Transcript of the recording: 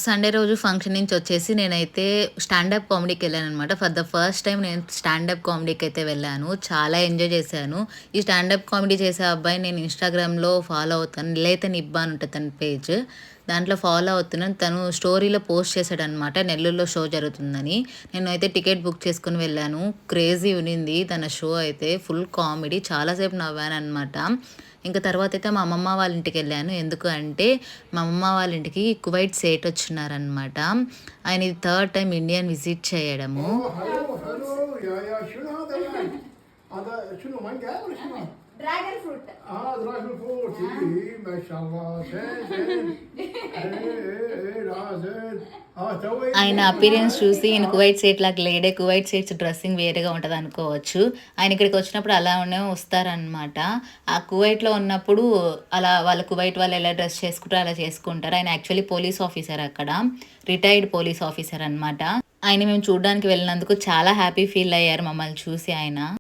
Sunday రోజు function నుంచి వచ్చేసి నేనైతే స్టాండప్ కామెడీకి వెళ్ళాననమాట. ఫర్ ద ఫస్ట్ టైమ్ నేను స్టాండప్ కామెడీకి అయితే వెళ్ళాను. చాలా ఎంజాయ్ చేశాను. ఈ స్టాండప్ కామెడీ చేసే అబ్బాయిని నేను ఇన్‌స్టాగ్రామ్‌లో ఫాలో అవుతాను. లేత నిబ్బా అని ఉంటది తన పేజ్. దాంట్లో ఫాలో అవుతున్నాను. తను స్టోరీలో పోస్ట్ చేశాడనమాట. నెల్లూరులో షో జరుగుతుందని. నేనైతే టికెట్ బుక్ చేసుకొని వెళ్ళాను. క్రేజీ ఉన్నింది తన షో అయితే. Full comedy. చాలా సేపు నవ్వాననమాట. ఇంక తర్వాతయితే మా అమ్మమ్మ వాళ్ళ ఇంటికెళ్ళాను. ఎందుకు అంటే, మా అమ్మమ్మ వాళ్ళ ఇంటికి కువైట్ సేట్ వచ్చినారనమాట. ఆయన ఇది థర్డ్ టైమ్ ఇండియన్ విజిట్ చేయడము. هلو هلو يا شنو هذا الآن؟ هذا شنو مانجا ولا شنو؟ Dragon fruit. دراجون فروت ما شاء الله زين زين لا زين توي ఆయన అపిరియన్స్ చూసి ఈయన కువైట్ సేట్ లాగా లేడే, కువైట్ సేట్స్ డ్రెస్సింగ్ వేరేగా ఉంటది అనుకోవచ్చు. ఆయన ఇక్కడికి వచ్చినప్పుడు అలానే వస్తారనమాట. ఆ కువైట్‌లో ఉన్నప్పుడు అలా వాళ్ళ కువైట్ వాళ్ళు ఎలా డ్రెస్ చేసుకుంటారో అలా చేసుకుంటారు. ఆయన యాక్చువల్లీ పోలీస్ ఆఫీసర్ అక్కడ. రిటైర్డ్ పోలీస్ ఆఫీసర్ అనమాట. ఆయన మేము చూడ్డానికి వెళ్ళినందుకు చాలా హ్యాపీ ఫీల్ అయ్యారు మమ్మల్ని చూసి ఆయన.